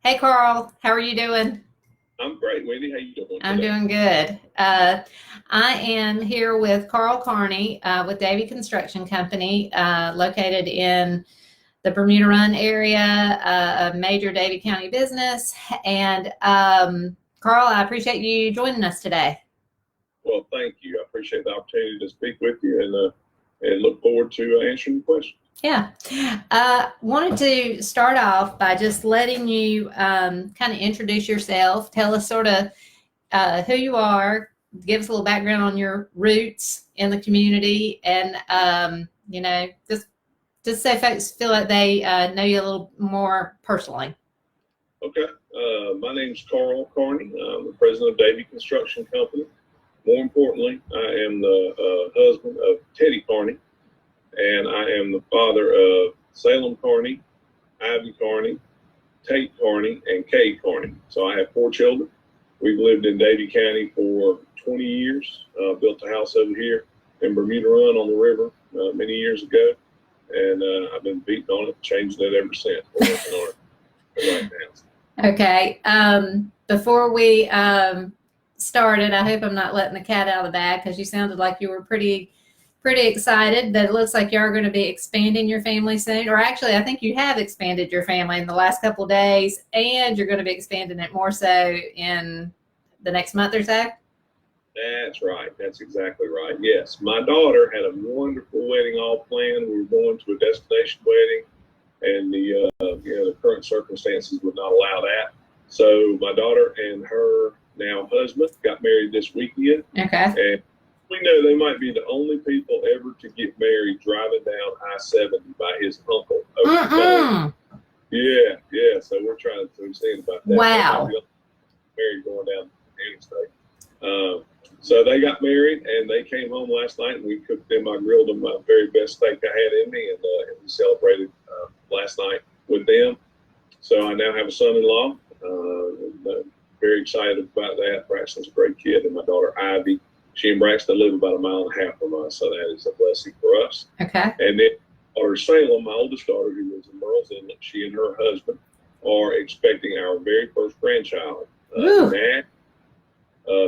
Hey, Carl, how are you doing? I'm great, Wendy. How you doing I'm today? doing good. I am here with Carl Carney with Davie Construction Company, located in the Bermuda Run area, a major Davie County business. And Carl, I appreciate you joining us today. Well, thank you. I appreciate the opportunity to speak with you and look forward to answering your questions. Yeah. Wanted to start off by just letting you kind of introduce yourself. Tell us sort of who you are, give us a little background on your roots in the community, and just so folks feel like they know you a little more personally. Okay. My name's Carl Carney. I'm the president of Davie Construction Company. More importantly, I am the husband of Teddy Carney, and I am the father of Salem Carney, Ivy Carney, Tate Carney, and Kay Carney. So I have 4 children. We've lived in Davie County for 20 years. Built a house over here in Bermuda Run on the river many years ago, and I've been beating on it, changing it ever since. We're working on it right now. Okay. Before we started, I hope I'm not letting the cat out of the bag, because you sounded like you were pretty excited that it looks like you are going to be expanding your family soon. Or actually, I think you have expanded your family in the last couple of days, and you're going to be expanding it more so in the next month or so. That's right. That's exactly right. Yes, my daughter had a wonderful wedding all planned. We were going to a destination wedding, and the current circumstances would not allow that. So my daughter and her now husband got married this weekend. Okay. And we know they might be the only people ever to get married driving down I-70 by his uncle. Yeah. So we're seeing about that. Wow. Married going down the interstate. So they got married, and they came home last night, and we cooked them. I grilled them my very best steak I had in me, and we celebrated last night with them. So I now have a son-in-law. Very excited about that. Braxton's a great kid, and my daughter Ivy. She and Braxton live about 1.5 miles from us, so that is a blessing for us. Okay. And then daughter Salem, my oldest daughter, who lives in Merle's Inlet, she and her husband are expecting our very first grandchild,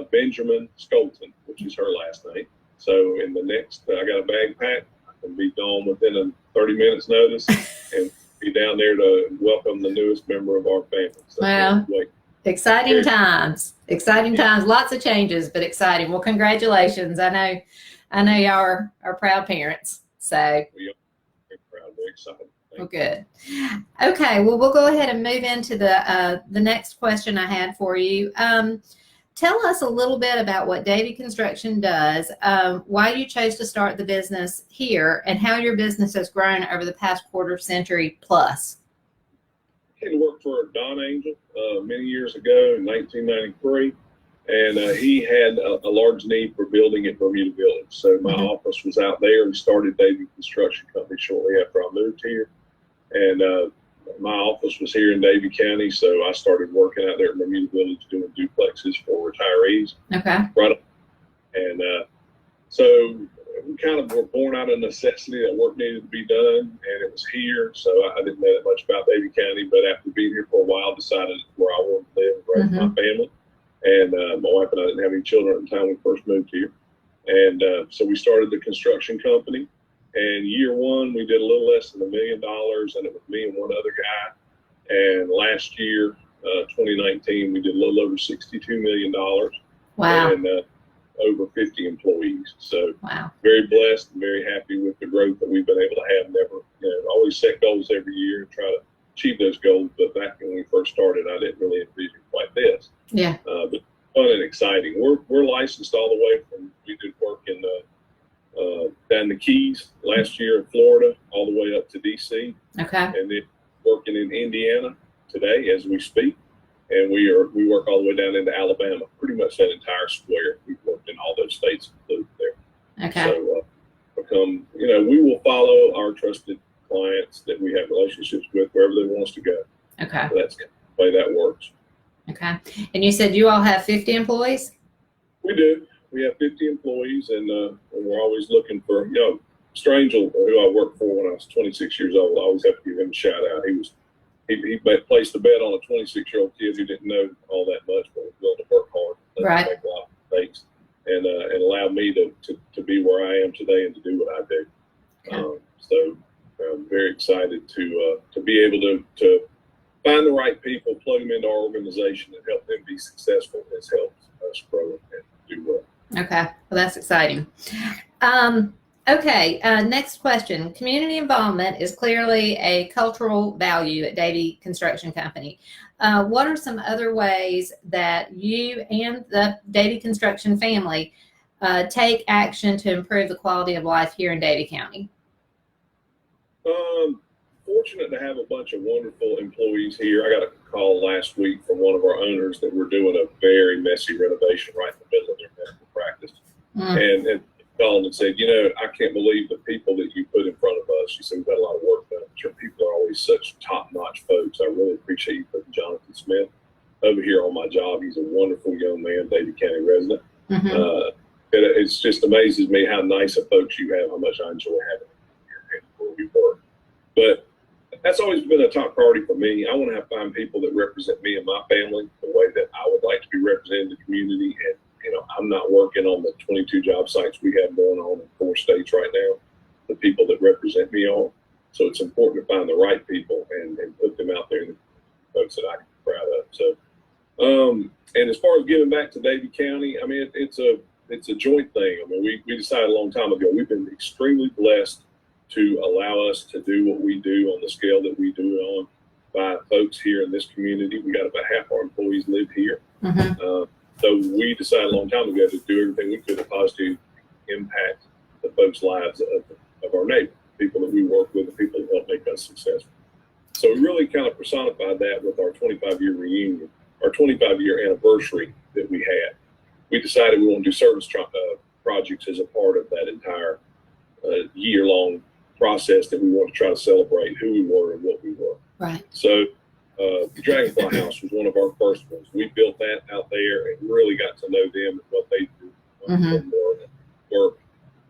Benjamin Skolton, which is her last name. So in the next, I got a bag packed. I can be gone within a 30 minutes notice and be down there to welcome the newest member of our family. So wow. Exciting times. Lots of changes, but exciting. Well, congratulations. I know y'all are proud parents. So we are very proud, very excited. Well, good. Okay. Well, we'll go ahead and move into the next question I had for you. Tell us a little bit about what Davie Construction does, why you chose to start the business here, and how your business has grown over the past quarter century plus. I came to work for Don Angel many years ago in 1993, and he had a large need for building at Bermuda Village. So my office was out there. We started Davie Construction Company shortly after I moved here, and my office was here in Davie County, so I started working out there at Bermuda Village doing duplexes for retirees. Okay. Right. And so we kind of were born out of necessity that work needed to be done, and it was here. So I didn't know that much about Davie County, but after being here for a while, decided where I wanted to live and raise my family. And my wife and I didn't have any children at the time we first moved here. And so we started the construction company. And year one, we did a little less than $1 million, and it was me and one other guy. And last year, 2019, we did a little over $62 million. Wow. And over 50 employees. So wow. Very blessed and very happy with the growth that we've been able to have. Always set goals every year and try to achieve those goals. But back when we first started, I didn't really envision quite this. Yeah. But fun and exciting. We're licensed all the way from, we did work in down the Keys last year in Florida, all the way up to DC. Okay. And then working in Indiana today as we speak. And we work all the way down into Alabama, pretty much that entire square. We've worked in all those states included there. Okay. So we will follow our trusted clients that we have relationships with wherever they want us to go. Okay. So that's the way that works. Okay. And you said you all have 50 employees? We do. We have 50 employees, and we're always looking for, Strangel, who I worked for when I was 26 years old. I always have to give him a shout out. placed a bet on a 26-year-old kid who didn't know all that much, but was willing to work hard, Right. make a lot of mistakes, and allowed me to be where I am today and to do what I do. Yeah. So I'm very excited to be able to find the right people, plug them into our organization, and help them be successful. It's helped us grow and do well. Okay, well, that's exciting. Okay, next question. Community involvement is clearly a cultural value at Davie Construction Company. What are some other ways that you and the Davie Construction family take action to improve the quality of life here in Davie County? Fortunate to have a bunch of wonderful employees here. I got a call last week from one of our owners that we're doing a very messy renovation right in the middle of their medical practice. And called and said, I can't believe the people that you put in front of us. She said, we've got a lot of work done, but your people are always such top-notch folks. I really appreciate you putting Jonathan Smith over here on my job. He's a wonderful young man, Davie County resident. It's just amazes me how nice of folks you have, how much I enjoy having them here and where we work. But that's always been a top priority for me. I want to find people that represent me and my family the way that I would like to be represented in the community. And I'm not working on the 22 job sites we have going on in 4 states right now. The people that represent me are. So it's important to find the right people and put them out there, the folks that I can be proud of. So, and as far as giving back to Davie County, I mean, it's a joint thing. I mean, we decided a long time ago, we've been extremely blessed to allow us to do what we do on the scale that we do it on by folks here in this community. We got about half our employees live here. So we decided a long time ago to do everything we could to positively impact the folks' lives of our neighbors, people that we work with, the people that help make us successful. So we really kind of personified that with our 25-year reunion, our 25-year anniversary that we had. We decided we want to do service projects as a part of that entire year-long process that we want to try to celebrate who we were and what we were. Right. So the Dragonfly House was one of our first ones. We built that out there and really got to know them and what they do, and work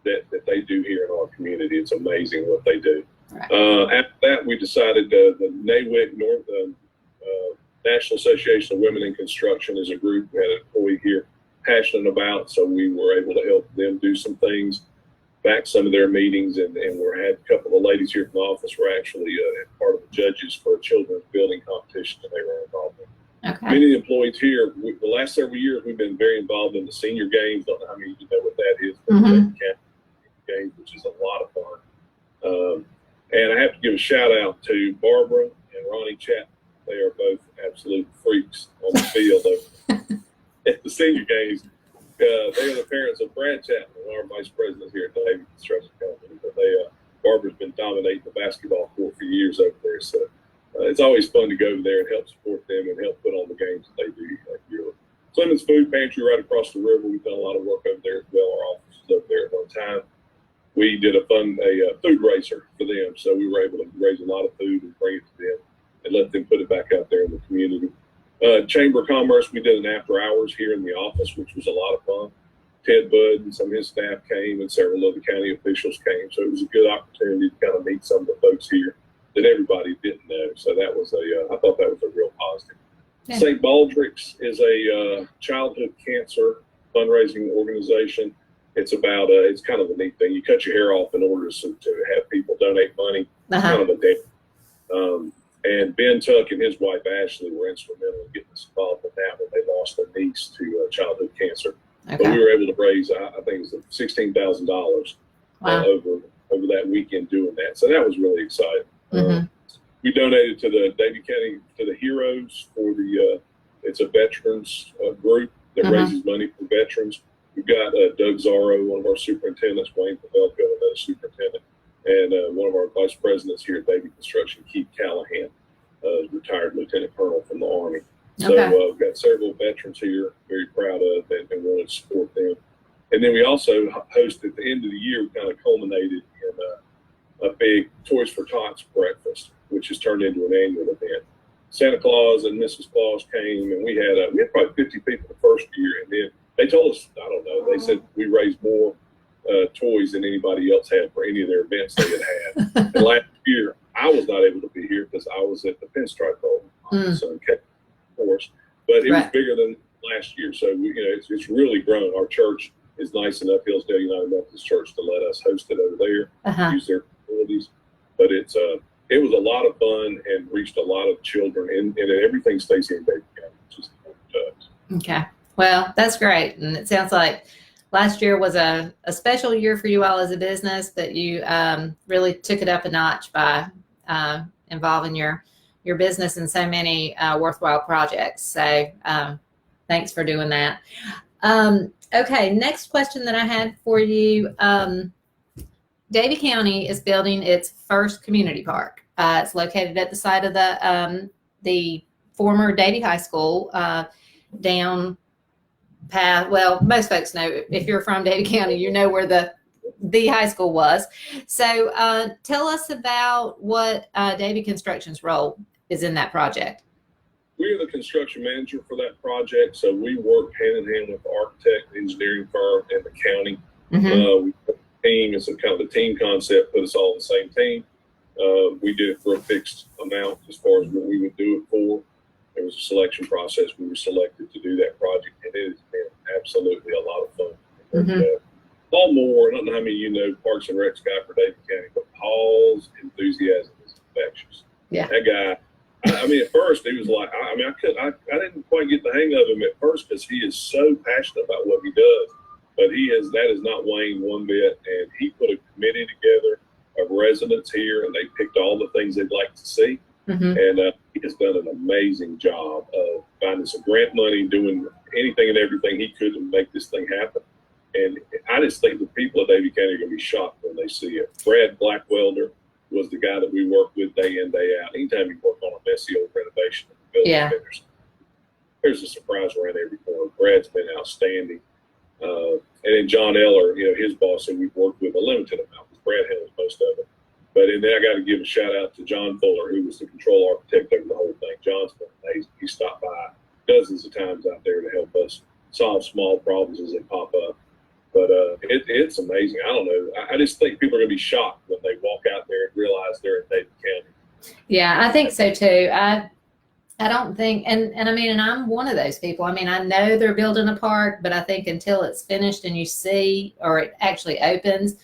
that they do here in our community. It's amazing what they do. Right. After that, we decided the NAWIC, National Association of Women in Construction, is a group we had an employee here passionate about, so we were able to help them do some things, back some of their meetings, and we had a couple of ladies here from the office were actually part of the judges for a children's building competition that they were involved in. Okay. Many of the employees here, the last several years, we've been very involved in the senior games. Don't know how many of you know what that is, but games, which is a lot of fun. And I have to give a shout out to Barbara and Ronnie Chapman. They are both absolute freaks on the field at the senior games. They are the parents of Brad Chapman, our vice president here at the Davie Construction Company. But Barbara's been dominating the basketball court for years over there. So it's always fun to go over there and help support them and help put on the games that they do yearly. Clemens Food Pantry right across the river. We've done a lot of work over there as well. Our office is over there at one time. We did a food racer for them. So we were able to raise a lot of food and bring it to them and let them put it back out there in the community. Chamber of Commerce, we did an after hours here in the office, which was a lot of fun. Ted Budd and some of his staff came, and several other county officials came. So it was a good opportunity to kind of meet some of the folks here that everybody didn't know. So that was I thought that was a real positive. Yeah. St. Baldrick's is a childhood cancer fundraising organization. It's about, it's kind of a neat thing. You cut your hair off in order to have people donate money. Kind of a day. And Ben Tuck and his wife Ashley were instrumental in getting us involved in that when they lost their niece to childhood cancer. Okay. But we were able to raise, I think it was $16,000 over that weekend doing that. So that was really exciting. We donated to the Davie County, to the Heroes for it's a veterans group that raises money for veterans. We've got Doug Zarro, one of our superintendents, Wayne Pavelko, another superintendent, and one of our vice presidents here at Davie Construction, Keith Callahan, retired lieutenant colonel from the Army. So we've got several veterans here, very proud of, and wanted to support them. And then we also hosted at the end of the year, we kind of culminated in a big Toys for Tots breakfast, which has turned into an annual event. Santa Claus and Mrs. Claus came, and we had probably 50 people the first year, and then they told us, I don't know, they said we raised more toys than anybody else had for any of their events they had. And last year, I was not able to be here because I was at the Pinstripe Bowl, so course, but it was bigger than last year. So it's really grown. Our church is nice enough, Hillsdale United Methodist Church, to let us host it over there, use their facilities. But it was a lot of fun and reached a lot of children, and everything stays here in Davie County. Just okay. Well, that's great, and it sounds like last year was a special year for you all as a business, that you really took it up a notch by involving your business in so many worthwhile projects. So thanks for doing that. Okay, next question that I had for you. Davie County is building its first community park. It's located at the site of the former Davie High School down path. Well, most folks know, if you're from Davie County, you know where the high school was. So tell us about what Davie Construction's role is in that project. We are the construction manager for that project, so we work hand in hand with the architect, engineering firm, and the county. We put a team. It's a kind of a team concept, put us all in the same team. We did it for a fixed amount as far as what we would do it for. There was a selection process. We were selected to do that project, and it has been absolutely a lot of fun. Paul Moore, I don't know how many of you know Parks and Rec guy for Davie County, but Paul's enthusiasm is infectious. Yeah. That guy, I mean, at first he was like, I didn't quite get the hang of him at first because he is so passionate about what he does, but that has not waned one bit. And he put a committee together of residents here, and they picked all the things they'd like to see. And he has done an amazing job of finding some grant money, doing anything and everything he could to make this thing happen. And I just think the people of Davie County are going to be shocked when they see it. Brad Blackwelder was the guy that we work with day in, day out. Anytime you work on a messy old renovation of the building, there's a surprise around every corner. Brad's been outstanding. And then John Eller, his boss, who we've worked with a limited amount, because Brad handles most of it. But then I got to give a shout out to John Fuller, who was the control architect over the whole thing. John's been amazing. He stopped by dozens of times out there to help us solve small problems as they pop up. But it's amazing. I don't know. I just think people are going to be shocked when they walk out there and realize they're in Davie County. Yeah, I think so too. I don't think, and I mean, and I'm one of those people. I mean, I know they're building a park, but I think until it's finished and you see, or it actually opens,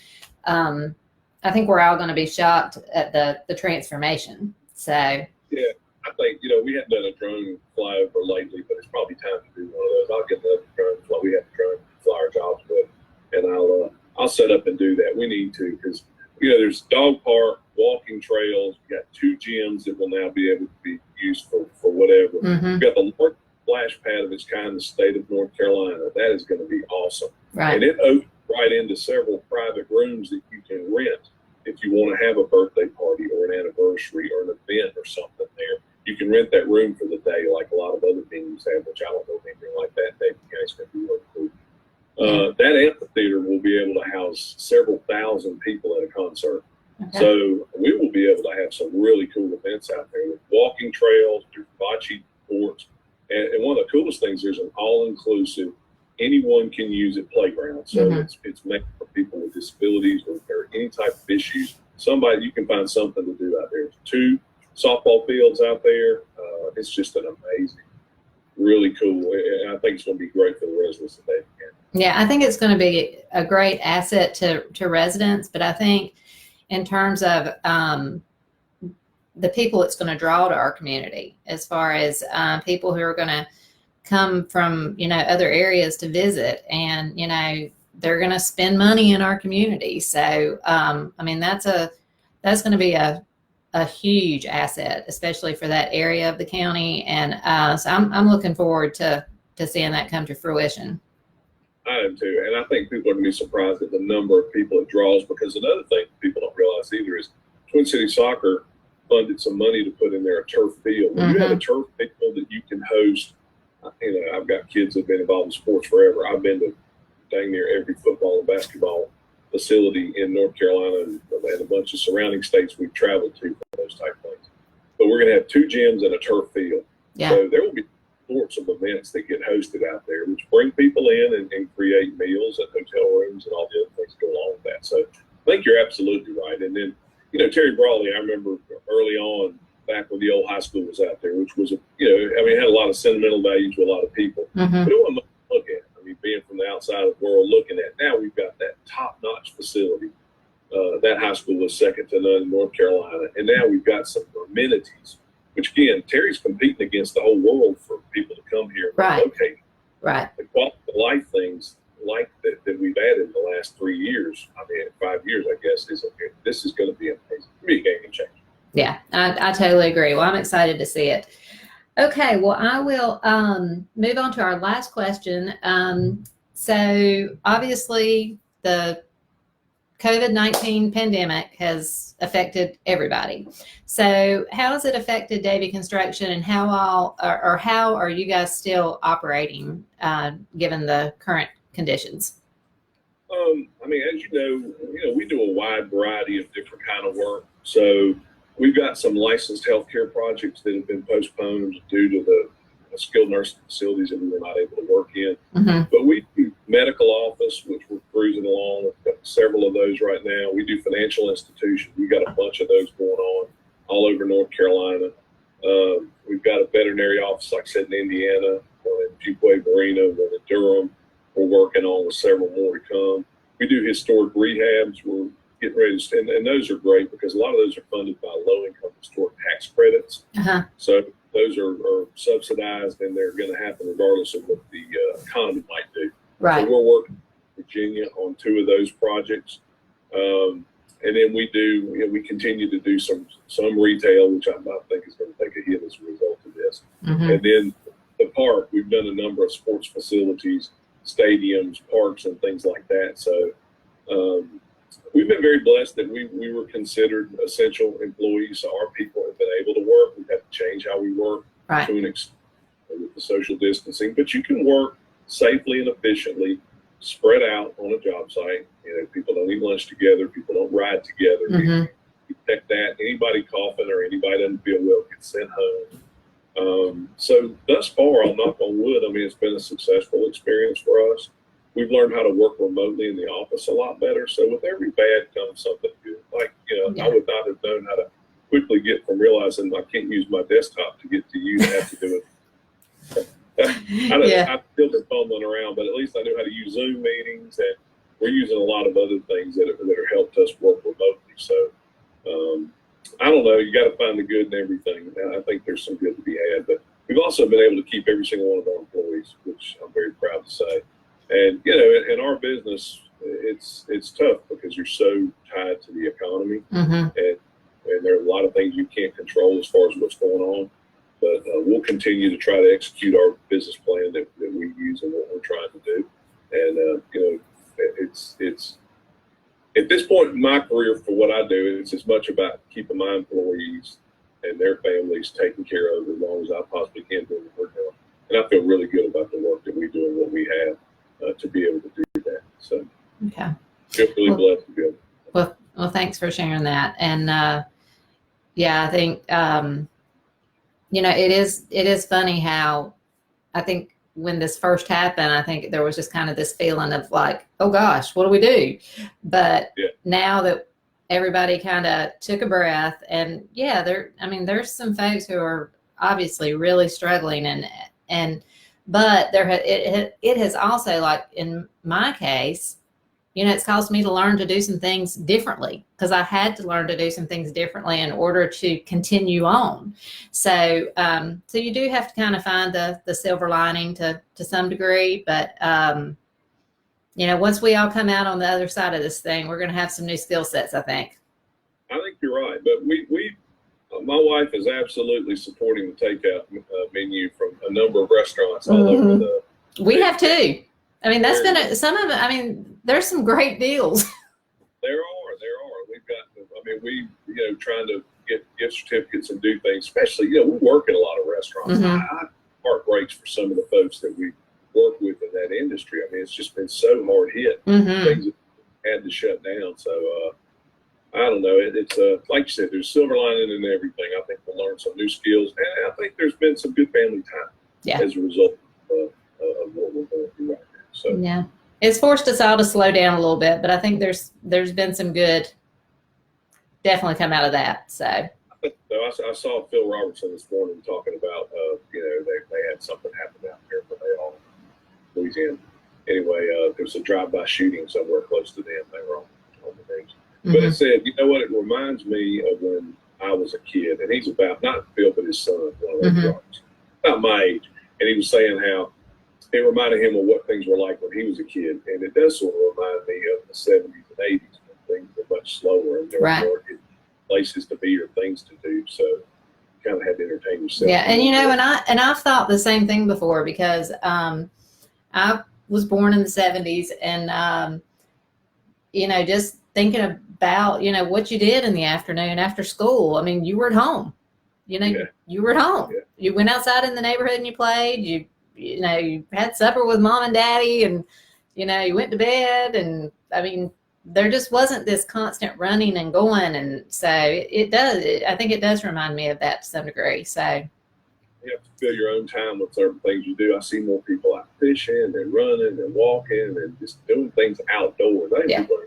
I think we're all going to be shocked at the transformation. So yeah, I think we haven't done a drone flyover lately, but it's probably time to do one of those. I'll get another drone fly. We have a drone flyer jobs with, and I'll set up and do that. We need to, because there's dog park, walking trails. We got 2 gyms that will now be able to be used for whatever. We've got the largest splash pad of its kind in the state of North Carolina. That is going to be awesome. Right. And it opens right into several private rooms that you can rent if you want to have a birthday party or an anniversary or an event or something there. You can rent that room for the day, like a lot of other venues have, which I don't know anything like that. It's going to be really cool. That amphitheater will be able to house several thousand people at a concert. Okay. So we will be able to have some really cool events out there with walking trails, bocce courts. And one of the coolest things, there's an all-inclusive, anyone can use it playground. So it's meant for people with disabilities or any type of issues. You can find something to do out there. There's 2 softball fields out there. It's just an amazing, really cool. And I think it's going to be great for the residents of Davie County. Yeah, I think it's going to be a great asset to residents, but I think in terms of the people it's going to draw to our community, as far as people who are going to come from other areas to visit, and they're going to spend money in our community. So I mean, that's going to be a huge asset, especially for that area of the county. And so I'm looking forward to seeing that come to fruition. I am too, and I think people are going to be surprised at the number of people it draws, because another thing people don't realize either is Twin City Soccer funded some money to put in there a turf field. When you have a turf field that you can host, I've got kids that have been involved in sports forever. I've been to dang near every football and basketball facility in North Carolina and a bunch of surrounding states we've traveled to for those type of things. But we're going to have 2 gyms and a turf field. Yeah. So there will be sorts of events that get hosted out there, which bring people in and create meals and hotel rooms and all the other things that go along with that. So I think you're absolutely right. And then, Terry Brawley, I remember early on, back when the old high school was out there, which was, it had a lot of sentimental value to a lot of people. Mm-hmm. But it wasn't much to look at. I mean, being from the outside of the world looking at, now we've got that top-notch facility. That high school was second to none in North Carolina. And now we've got some amenities, which, again, Terry's competing against the whole world for people to come here and relocate. Right. The quality of life things like that we've added in the last 3 years, 5 years, I guess, this is going to be amazing. It'll be a game changer. Yeah, I totally agree. Well, I'm excited to see it. Okay, well, I will move on to our last question. So obviously the COVID-19 pandemic has affected everybody. So how has it affected Davie Construction, and how are you guys still operating given the current conditions? As you know, we do a wide variety of different kind of work. So we've got some licensed healthcare projects that have been postponed due to the skilled nursing facilities that we were not able to work in. Mm-hmm. But we do medical office, which we're cruising along. We've got several of those right now. We do financial institutions. We've got a bunch of those going on all over North Carolina. We've got a veterinary office, like I said, in Indiana, in Fuquay Marina, one in Durham. We're working on with several more to come. We do historic rehabs. We're getting ready to, and those are great because a lot of those are funded by low-income historic tax credits. Uh-huh. So those are subsidized, and they're going to happen regardless of what the economy might do. Right. So we're working in Virginia on 2 of those projects. And then we continue to do some retail, which I think is going to take a hit as a result of this. Mm-hmm. And then the park, we've done a number of sports facilities, stadiums, parks, and things like that. So we've been very blessed that we were considered essential employees. So our people have been able to work. We've had to change how we work to an extent with the social distancing. But you can work safely and efficiently, spread out on a job site. People don't eat lunch together. People don't ride together. Mm-hmm. We protect that. Anybody coughing or anybody doesn't feel well gets sent home. So thus far, I'll knock on wood, it's been a successful experience for us. We've learned how to work remotely in the office a lot better. So with every bad comes something good. I would not have known how to quickly get from realizing I can't use my desktop to get to you to have to do it. I've still been fumbling around, but at least I knew how to use Zoom meetings, and we're using a lot of other things that have helped us work remotely. So I don't know. You got to find the good in everything. And I think there's some good to be had, but we've also been able to keep every single one of our employees, which I'm very proud to say. And in our business, it's tough because you're so tied to the economy, mm-hmm. and there are a lot of things you can't control as far as what's going on. But we'll continue to try to execute our business plan that we use and what we're trying to do. And it's at this point in my career, for what I do, it's as much about keeping my employees and their families taken care of as long as I possibly can do what we're doing. And I feel really good about the work that we do and what we have to be able to do that. So okay, I feel really blessed to be able to. Well, thanks for sharing that. And I think it is funny how I think when this first happened, I think there was just kind of this feeling of like, oh gosh, what do we do? But now that everybody kind of took a breath, and there's some folks who are obviously really struggling, but it has also, like in my case, it's caused me to learn to do some things differently, because I had to learn to do some things differently in order to continue on. So you do have to kind of find the silver lining to some degree. But, once we all come out on the other side of this thing, we're going to have some new skill sets, I think. I think you're right. But my wife is absolutely supporting the takeout menu from a number of restaurants all over the. We have too. That's been there's some great deals. There are. We've got, trying to get gift certificates and do things, especially, we work in a lot of restaurants. Mm-hmm. Heart breaks for some of the folks that we work with in that industry. It's just been so hard hit. Mm-hmm. Things have had to shut down. So, I don't know. It's like you said, there's silver lining in everything. I think we'll learn some new skills, and I think there's been some good family time as a result of what we're going through right now. So it's forced us all to slow down a little bit, but I think there's been some good definitely come out of that. So I I saw Phil Robertson this morning talking about, they had something happen out there, but they all Louisiana. Anyway, there was a drive-by shooting somewhere close to them. They were on the news. But it said, you know what? It reminds me of when I was a kid, and he's about, not Phil, but his son, one of those brothers, about my age. And he was saying how it reminded him of what things were like when he was a kid. And it does sort of remind me of the 70s and 80s when things were much slower and there were more places to be or things to do. So you kind of had to entertain yourself. Yeah, and I've thought the same thing before, because I was born in the 70s, and just thinking about what you did in the afternoon after school. I mean, you were at home. You were at home. Yeah. You went outside in the neighborhood and you played. You had supper with mom and daddy, and you went to bed. And I mean, there just wasn't this constant running and going, and so it does. I think it does remind me of that to some degree. So you have to fill your own time with certain things you do. I see more people out fishing and running and walking and just doing things outdoors. I think people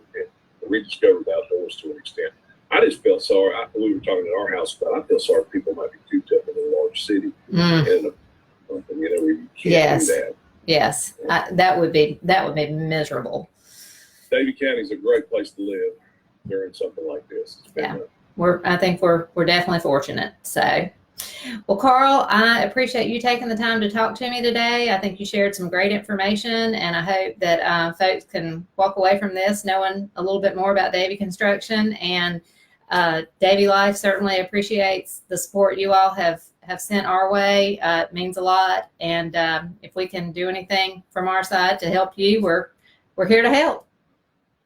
rediscovered outdoors to an extent. I just felt sorry. We were talking at our house about, I feel sorry people might be cooped up in a large city and something, where you can't do that. Yes, that would be miserable. Davie County is a great place to live during something like this. I think we're definitely fortunate. So, well, Carl, I appreciate you taking the time to talk to me today. I think you shared some great information, and I hope that folks can walk away from this knowing a little bit more about Davie Construction. And DavieLiFE certainly appreciates the support you all have sent our way. It means a lot, and if we can do anything from our side to help you, we're here to help.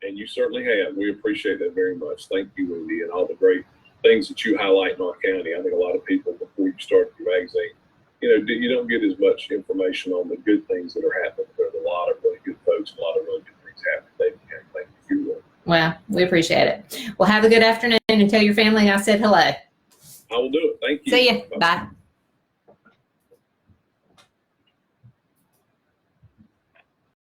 And you certainly have. We appreciate that very much. Thank you, Wendy, and all the great things that you highlight in our county. I think a lot of people, before you start your magazine, you don't get as much information on the good things that are happening. There's a lot of really good folks, a lot of really good things happening. Thank you. Well, we appreciate it. Well, have a good afternoon, and tell your family I said hello. I will do it. Thank you. See you. Bye.